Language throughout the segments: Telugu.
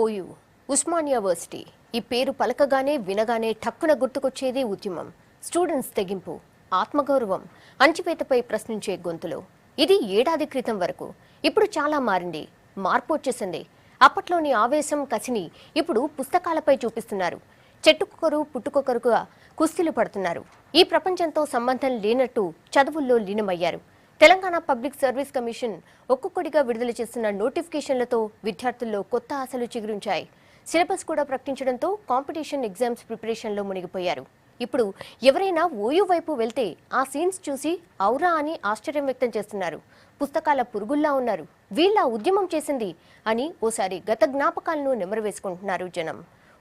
ఓయూ ఉస్మానియా వర్సిటీ ఈ పేరు పలకగానే వినగానే ఠక్కున గుర్తుకొచ్చేది ఉద్యమం, స్టూడెంట్స్ తెగింపు, ఆత్మగౌరవం, అణచివేతపై ప్రశ్నించే గొంతులు. ఇది ఏడాది క్రితం వరకు. ఇప్పుడు చాలా మారింది, మార్పు వచ్చేసింది. అప్పట్లోని ఆవేశం, కసిని ఇప్పుడు పుస్తకాలపై చూపిస్తున్నారు. చెట్టుకొకరు పుట్టుకొకరుగా కుస్తీలు పడుతున్నారు. ఈ ప్రపంచంతో సంబంధం లేనట్టు చదువుల్లో లీనమయ్యారు. తెలంగాణ పబ్లిక్ సర్వీస్ కమిషన్ ఒక్కొక్కటిగా విడుదల చేస్తున్న నోటిఫికేషన్లతో విద్యార్థుల్లో కొత్త ఆశలు చిగురించాయి. సిలబస్ కూడా ప్రకటించడంతో కాంపిటీషన్ ఎగ్జామ్స్ ప్రిపరేషన్లో మునిగిపోయారు. ఇప్పుడు ఎవరైనా ఓయూ వైపు వెళ్తే ఆ సీన్స్ చూసి ఔరా అని ఆశ్చర్యం వ్యక్తం చేస్తున్నారు. పుస్తకాల పురుగుల్లా ఉన్నారు, వీళ్ళ ఉద్యమం చేసింది అని ఓసారి గత జ్ఞాపకాలను నెమరవేసుకుంటున్నారు జనం.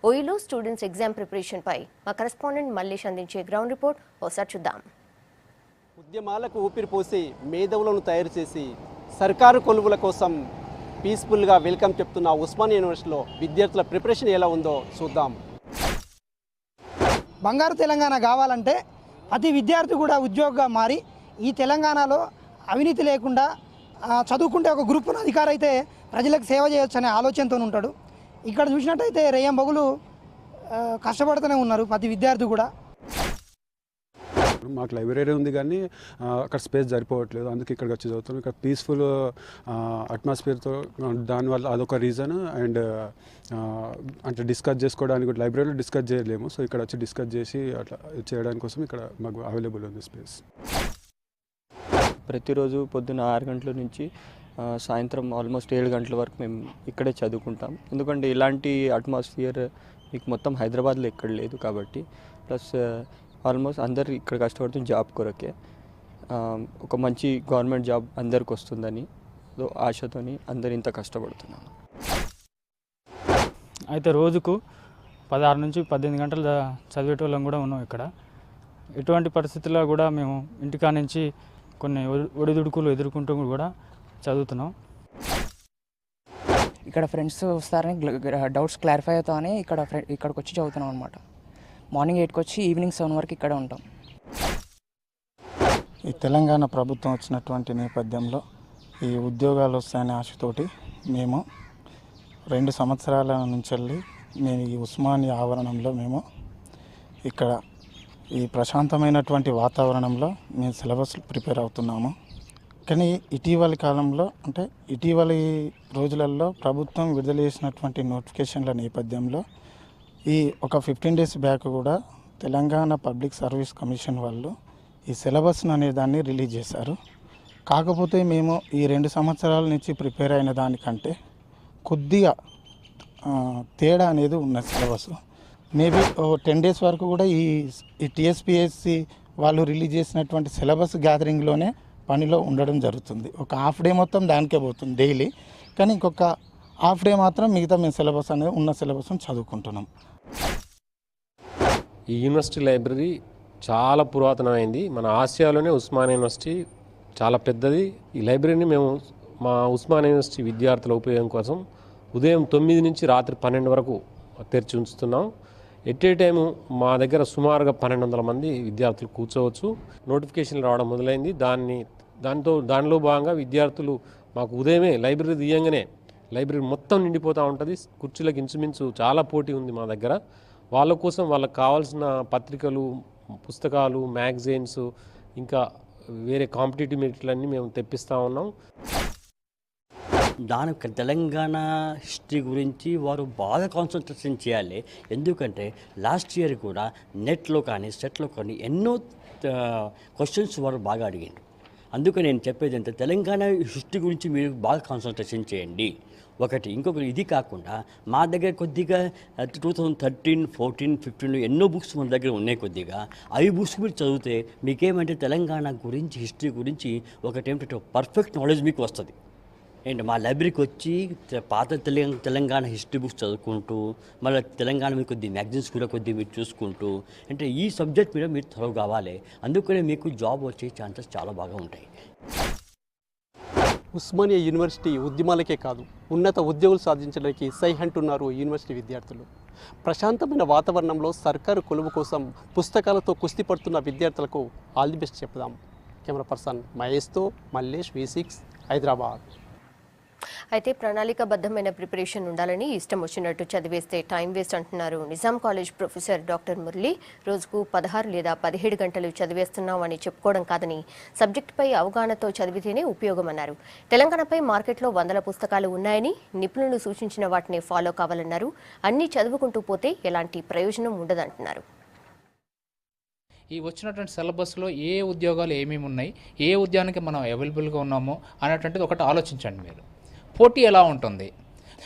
ఓయూలో స్టూడెంట్స్ ఎగ్జామ్ ప్రిపరేషన్ పై మా కరెస్పాండెంట్ మల్లేష్ అందించే గ్రౌండ్ రిపోర్ట్ ఒకసారి చూద్దాం. ఉద్యమాలకు ఊపిరి పోసి మేధావులను తయారు చేసి సర్కారు కొలువుల కోసం పీస్ఫుల్గా వెల్కమ్ చెప్తున్న ఉస్మానియా యూనివర్సిటీలో విద్యార్థుల ప్రిపరేషన్ ఎలా ఉందో చూద్దాం. బంగారు తెలంగాణ కావాలంటే ప్రతి విద్యార్థి కూడా ఉద్యోగిగా మారి ఈ తెలంగాణలో అవినీతి లేకుండా చదువుకుంటే ఒక గ్రూపును అధికారి అయితే ప్రజలకు సేవ చేయొచ్చు అనే ఆలోచనతో ఉంటాడు. ఇక్కడ చూసినట్టయితే రేయం బగులు కష్టపడుతూనే ఉన్నారు ప్రతి విద్యార్థి కూడా. మాకు లైబ్రరీ ఉంది కానీ అక్కడ స్పేస్ సరిపోవట్లేదు, అందుకే ఇక్కడికి వచ్చి చదువుతాం. ఇక్కడ పీస్ఫుల్ అట్మాస్ఫియర్తో, దానివల్ల అదొక రీజన్. అండ్ అంటే డిస్కస్ చేసుకోవడానికి లైబ్రరీలో డిస్కస్ చేయలేము, సో ఇక్కడ వచ్చి డిస్కస్ చేసి అట్లా చేయడానికి కోసం ఇక్కడ మాకు అవైలబుల్ ఉంది స్పేస్. ప్రతిరోజు పొద్దున్న 6 గంటల నుంచి సాయంత్రం ఆల్మోస్ట్ 7 గంటల వరకు మేము ఇక్కడే చదువుకుంటాం. ఎందుకంటే ఇలాంటి అట్మాస్ఫియర్ మీకు మొత్తం హైదరాబాద్లో ఎక్కడ లేదు కాబట్టి. ప్లస్ ఆల్మోస్ట్ అందరు ఇక్కడ కష్టపడుతున్న జాబ్ కొరకే, ఒక మంచి గవర్నమెంట్ జాబ్ అందరికి వస్తుందని ఆశతోని అందరు ఇంత కష్టపడుతున్నాను. అయితే రోజుకు 16 నుంచి 18 గంటలు చదివేటోళ్ళం కూడా ఉన్నాం ఇక్కడ. ఎటువంటి పరిస్థితుల్లో కూడా మేము ఇంటికా నుంచి కొన్ని ఒడిదుడుకులు ఎదుర్కొంటూ కూడా చదువుతున్నాం. ఇక్కడ ఫ్రెండ్స్ వస్తారని డౌట్స్ క్లారిఫై అవుతామని ఇక్కడికి వచ్చి చదువుతున్నాం అనమాట. మార్నింగ్ 8కి వచ్చి ఈవినింగ్ 7 వరకు ఇక్కడ ఉంటాం. ఈ తెలంగాణ ప్రభుత్వం వచ్చినటువంటి నేపథ్యంలో ఈ ఉద్యోగాలు వస్తాయనే ఆశతోటి మేము 2 సంవత్సరాల నుంచి మేము ఈ ఉస్మానియా ఆవరణంలో మేము ఇక్కడ ఈ ప్రశాంతమైనటువంటి వాతావరణంలో మేము సిలబస్ ప్రిపేర్ అవుతున్నాము. కానీ ఇటీవలి కాలంలో అంటే ఇటీవలి రోజులలో ప్రభుత్వం విడుదల చేసినటువంటి నోటిఫికేషన్ల నేపథ్యంలో ఈ ఒక 15 డేస్ బ్యాక్ కూడా తెలంగాణ పబ్లిక్ సర్వీస్ కమిషన్ వాళ్ళు ఈ సిలబస్ను అనే దాన్ని రిలీజ్ చేశారు. కాకపోతే మేము ఈ 2 సంవత్సరాల నుంచి ప్రిపేర్ అయిన దానికంటే కొద్దిగా తేడా అనేది ఉన్న సిలబస్. మేబీ 10 డేస్ వరకు కూడా ఈ టీఎస్పీఎస్సి వాళ్ళు రిలీజ్ చేసినటువంటి సిలబస్ గ్యాదరింగ్లోనే పనిలో ఉండడం జరుగుతుంది. ఒక హాఫ్ డే మొత్తం దానికే పోతుంది డైలీ, కానీ ఇంకొక హాఫ్ డే మాత్రం మిగతా మేము సిలబస్ అనేది ఉన్న సిలబస్ని చదువుకుంటున్నాం. ఈ యూనివర్సిటీ లైబ్రరీ చాలా పురాతనమైంది. మన ఆసియాలోనే ఉస్మానియా యూనివర్సిటీ చాలా పెద్దది. ఈ లైబ్రరీని మేము మా ఉస్మానియా యూనివర్సిటీ విద్యార్థుల ఉపయోగం కోసం ఉదయం 9 నుంచి రాత్రి 12 వరకు తెరిచి ఉంచుతున్నాం. ఎట్ ఏ టైము మా దగ్గర సుమారుగా 1200 మంది విద్యార్థులు కూర్చోవచ్చు. నోటిఫికేషన్లు రావడం మొదలైంది. దానిలో భాగంగా విద్యార్థులు మాకు ఉదయమే లైబ్రరీ తీయంగానే లైబ్రరీ మొత్తం నిండిపోతూ ఉంటుంది. కుర్చీలకు ఇంచుమించు చాలా పోటీ ఉంది మా దగ్గర. వాళ్ళ కోసం వాళ్ళకి కావాల్సిన పత్రికలు, పుస్తకాలు, మ్యాగజైన్స్, ఇంకా వేరే కాంపిటేటివ్ మెటీరియల్ మేము తెప్పిస్తూ ఉన్నాం. దానికి తెలంగాణ హిస్టరీ గురించి వారు బాగా కాన్సన్ట్రేషన్ చేయాలి. ఎందుకంటే లాస్ట్ ఇయర్ కూడా నెట్లో కానీ సెట్లో కానీ ఎన్నో క్వశ్చన్స్ వారు బాగా అడిగారు. అందుకని నేను చెప్పేది అంటే తెలంగాణ హిస్టరీ గురించి మీరు బాగా కాన్సన్ట్రేషన్ చేయండి. ఒకటి ఇంకొకటి ఇది కాకుండా మా దగ్గర కొద్దిగా 2013, 14, 15 ఎన్నో బుక్స్ మన దగ్గర ఉన్నాయి. కొద్దిగా అవి బుక్స్ మీరు చదివితే మీకేమంటే తెలంగాణ గురించి హిస్టరీ గురించి ఒకటేమిటంటే పర్ఫెక్ట్ నాలెడ్జ్ మీకు వస్తుంది. ఏంటి మా లైబ్రరీకి వచ్చి పాత తెలంగాణ హిస్టరీ బుక్స్ చదువుకుంటూ మళ్ళీ తెలంగాణ మీద కొద్ది మ్యాగజైన్స్ కూడా కొద్దిగా మీరు చూసుకుంటూ అంటే ఈ సబ్జెక్ట్ మీద మీరు త్వరగా కావాలి. అందుకనే మీకు జాబ్ వచ్చే ఛాన్సెస్ చాలా బాగా ఉంటాయి. ఉస్మానియా యూనివర్సిటీ ఉద్యమాలకే కాదు, ఉన్నత ఉద్యోగులు సాధించడానికి సై అంటున్నారు యూనివర్సిటీ విద్యార్థులు. ప్రశాంతమైన వాతావరణంలో సర్కారు కొలువు కోసం పుస్తకాలతో కుస్తీ పడుతున్న విద్యార్థులకు ఆల్ ది బెస్ట్ చెప్దాం. కెమెరా పర్సన్ మహేష్తో మల్లేష్, V6 హైదరాబాద్. అయితే ప్రణాళికాబద్ధమైన ప్రిపరేషన్ ఉండాలని ఇష్టం వచ్చినట్టు చదివేస్తే టైం వేస్ట్ అంటున్నారు Nizam college professor doctor Murali. రోజుకు 16 లేదా 17 గంటలు చదివేస్తున్నాం అని చెప్పుకోవడం కాదని సబ్జెక్టుపై అవగాహనతో చదివితేనే ఉపయోగమన్నారు. తెలంగాణపై మార్కెట్లో వందల పుస్తకాలు ఉన్నాయని, నిపుణులు సూచించిన వాటిని ఫాలో కావాలన్నారు. అన్నీ చదువుకుంటూ పోతే ఎలాంటి ప్రయోజనం ఉండదంటున్నారు. ఈ వచ్చినటువంటి సిలబస్లో ఏ ఉద్యోగాలు ఏమేమి ఉన్నాయి, ఏ ఉద్యోగానికి మనం అవైలబుల్గా ఉన్నామో అనేటువంటిది ఒకటి ఆలోచించండి. మీరు పోటీ ఎలా ఉంటుంది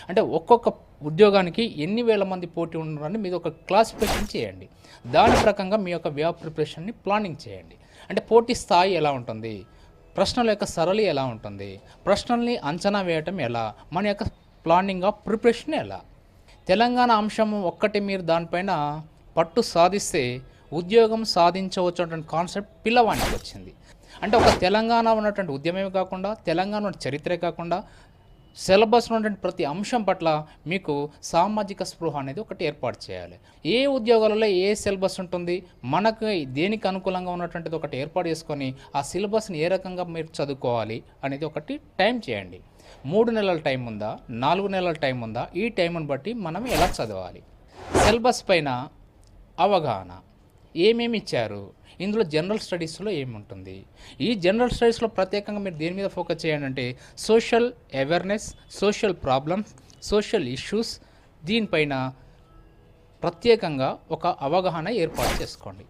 అంటే ఒక్కొక్క ఉద్యోగానికి ఎన్ని వేల మంది పోటీ ఉన్నారని మీరు ఒక క్లాసిఫికేషన్ చేయండి. దాని ప్రకారంగా మీ యొక్క వే ఆఫ్ ప్రిపరేషన్ని ప్లానింగ్ చేయండి. అంటే పోటీ స్థాయి ఎలా ఉంటుంది, ప్రశ్నల యొక్క సరళి ఎలా ఉంటుంది, ప్రశ్నల్ని అంచనా వేయటం ఎలా, మన యొక్క ప్లానింగ్ ఆఫ్ ప్రిపరేషన్ ఎలా. తెలంగాణ అంశం ఒక్కటి మీరు దానిపైన పట్టు సాధిస్తే ఉద్యోగం సాధించవచ్చు అటువంటి కాన్సెప్ట్ పిల్లవానికి వచ్చింది. అంటే ఒక తెలంగాణ ఉన్నటువంటి ఉద్యమమే కాకుండా, తెలంగాణ ఉన్న చరిత్రే కాకుండా, సిలబస్లో ఉన్నటువంటి ప్రతి అంశం పట్ల మీకు సామాజిక స్పృహ అనేది ఒకటి ఏర్పాటు చేయాలి. ఏ ఉద్యోగాలలో ఏ సిలబస్ ఉంటుంది, మనకు దేనికి అనుకూలంగా ఉన్నటువంటిది ఒకటి ఏర్పాటు చేసుకొని ఆ సిలబస్ని ఏ రకంగా మీరు చదువుకోవాలి అనేది ఒకటి టైం చేయండి. 3 నెలల టైం ఉందా, 4 నెలల టైం ఉందా, ఈ టైంను బట్టి మనం ఎలా చదవాలి. సిలబస్ పైన అవగాహన ఏమేమి ఇచ్చారు, ఇందులో జనరల్ స్టడీస్లో ఏముంటుంది. ఈ జనరల్ స్టడీస్లో ప్రత్యేకంగా మీరు దేని మీద ఫోకస్ చేయండి అంటే social awareness, social problems, social issues, దీనిపైన ప్రత్యేకంగా ఒక అవగాహన ఏర్పాటు చేసుకోండి.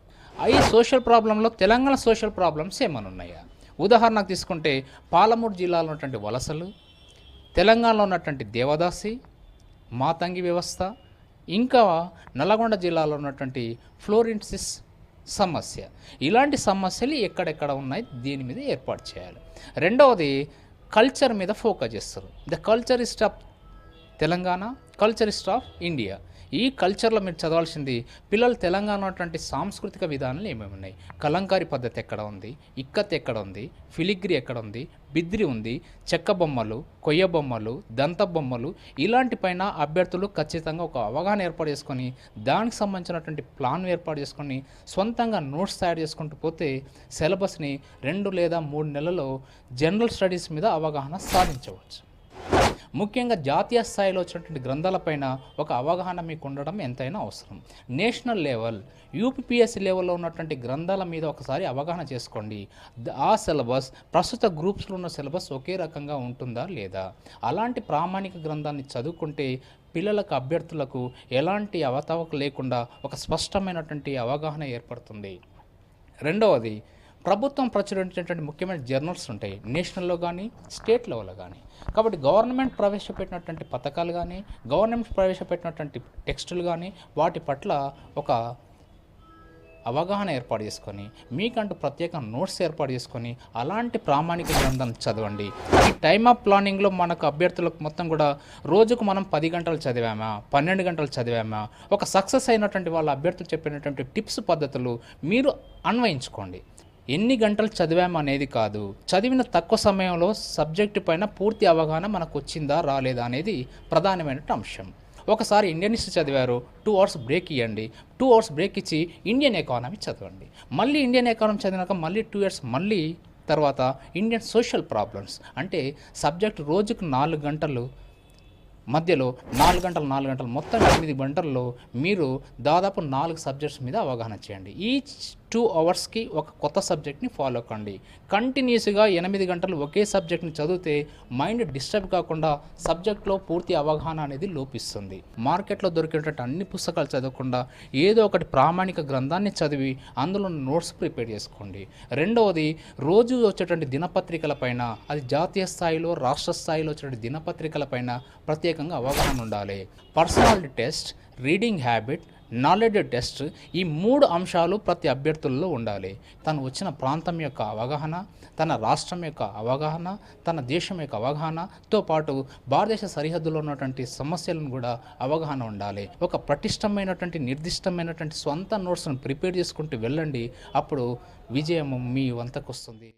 ఈ సోషల్ ప్రాబ్లంలో తెలంగాణ సోషల్ ప్రాబ్లమ్స్ ఏమైనా ఉన్నాయా. ఉదాహరణకు తీసుకుంటే పాలమూరు జిల్లాలో ఉన్నటువంటి వలసలు, తెలంగాణలో ఉన్నటువంటి దేవదాసి, మాతంగి వ్యవస్థ, ఇంకా నల్లగొండ జిల్లాలో ఉన్నటువంటి ఫ్లోరెన్సిస్ సమస్య, ఇలాంటి సమస్యలు ఎక్కడెక్కడ ఉన్నాయి దీని మీద ఏర్పాటు చేయాలి. రెండవది కల్చర్ మీద ఫోకస్ చేస్తారు. The culturist of Telangana, culturist of India. ఈ కల్చర్లో మీరు చదవాల్సింది పిల్లలు తెలంగాణ ఉన్నటువంటి సాంస్కృతిక విధానాలు ఏమేమి ఉన్నాయి, కలంకారీ పద్ధతి ఎక్కడ ఉంది, ఇక్కత్ ఎక్కడ ఉంది, ఫిలిగ్రీ ఎక్కడ ఉంది, బిద్రి ఉంది, చెక్క బొమ్మలు, కొయ్య బొమ్మలు, దంత బొమ్మలు, ఇలాంటి పైన అభ్యర్థులు ఖచ్చితంగా ఒక అవగాహన ఏర్పాటు చేసుకొని దానికి సంబంధించినటువంటి ప్లాన్ ఏర్పాటు చేసుకొని సొంతంగా నోట్స్ తయారు చేసుకుంటూ పోతే సిలబస్ని 2 లేదా 3 నెలల్లో జనరల్ స్టడీస్ మీద అవగాహన సాధించవచ్చు. ముఖ్యంగా జాతీయ స్థాయిలో వచ్చినటువంటి గ్రంథాలపైన ఒక అవగాహన మీకు ఉండడం ఎంతైనా అవసరం. నేషనల్ లెవెల్, యూపీపీఎస్సీ లెవెల్లో ఉన్నటువంటి గ్రంథాల మీద ఒకసారి అవగాహన చేసుకోండి. ఆ సిలబస్ ప్రస్తుత గ్రూప్స్లో ఉన్న సిలబస్ ఒకే రకంగా ఉంటుందా లేదా. అలాంటి ప్రామాణిక గ్రంథాన్ని చదువుకుంటే పిల్లలకు, అభ్యర్థులకు ఎలాంటి అవతవక లేకుండా ఒక స్పష్టమైనటువంటి అవగాహన ఏర్పడుతుంది. రెండవది ప్రభుత్వం ప్రచురించేటువంటి ముఖ్యమైన జర్నల్స్ ఉంటాయి, నేషనల్లో కానీ స్టేట్ లెవెల్లో కానీ. కాబట్టి గవర్నమెంట్ ప్రవేశపెట్టినటువంటి పథకాలు కానీ, గవర్నమెంట్ ప్రవేశపెట్టినటువంటి టెక్స్టులు కానీ వాటి పట్ల ఒక అవగాహన ఏర్పాటు చేసుకొని మీకంటూ ప్రత్యేక నోట్స్ ఏర్పాటు చేసుకొని అలాంటి ప్రామాణిక గ్రంథాలను చదవండి. ఈ టైమ్ ఆఫ్ ప్లానింగ్లో మనకు అభ్యర్థులకు మొత్తం కూడా రోజుకు మనం 10 గంటలు చదివామా, 12 గంటలు చదివామా, ఒక సక్సెస్ అయినటువంటి వాళ్ళ అభ్యర్థులు చెప్పినటువంటి టిప్స్, పద్ధతులు మీరు అన్వయించుకోండి. ఎన్ని గంటలు చదివాము అనేది కాదు, చదివిన తక్కువ సమయంలో సబ్జెక్టు పైన పూర్తి అవగాహన మనకు వచ్చిందా రాలేదా అనేది ప్రధానమైన అంశం. ఒకసారి ఇండియన్ హిస్టరీ చదివారు, 2 అవర్స్ బ్రేక్ ఇవ్వండి. 2 అవర్స్ బ్రేక్ ఇచ్చి ఇండియన్ ఎకానమీ చదవండి. మళ్ళీ ఇండియన్ ఎకానమీ చదివినాక మళ్ళీ 2 ఇయర్స్ మళ్ళీ తర్వాత ఇండియన్ సోషల్ ప్రాబ్లమ్స్. అంటే సబ్జెక్ట్ రోజుకు 4 గంటలు మధ్యలో 4 గంటలు మొత్తం 8 గంటల్లో మీరు దాదాపు 4 సబ్జెక్ట్స్ మీద అవగాహన చేయండి. ఈచ్ 2 అవర్స్కి ఒక కొత్త సబ్జెక్ట్ని ఫాలో కండి. కంటిన్యూస్గా 8 గంటలు ఒకే సబ్జెక్ట్ని చదివితే మైండ్ డిస్టర్బ్ కాకుండా సబ్జెక్ట్లో పూర్తి అవగాహన అనేది లోపిస్తుంది. మార్కెట్లో దొరికేటటువంటి అన్ని పుస్తకాలు చదవకుండా ఏదో ఒకటి ప్రామాణిక గ్రంథాన్ని చదివి అందులో నోట్స్ ప్రిపేర్ చేసుకోండి. రెండవది రోజు వచ్చేటువంటి దినపత్రికలపైన, అది జాతీయ స్థాయిలో, రాష్ట్ర స్థాయిలో వచ్చేటువంటి దినపత్రికలపైన ప్రత్యేకంగా అవగాహన ఉండాలి. Personality test, reading habit, knowledge test, ఈ 3 అంశాలు ప్రతి అభ్యర్థుల్లో ఉండాలి. తను వచ్చిన ప్రాంతం యొక్క అవగాహన, తన రాష్ట్రం యొక్క అవగాహన, తన దేశం యొక్క అవగాహనతో పాటు భారతదేశ సరిహద్దులో ఉన్నటువంటి సమస్యలను కూడా అవగాహన ఉండాలి. ఒక పటిష్టమైనటువంటి నిర్దిష్టమైనటువంటి స్వంత నోట్స్ను ప్రిపేర్ చేసుకుంటూ వెళ్ళండి. అప్పుడు విజయం మీ వంతకు వస్తుంది.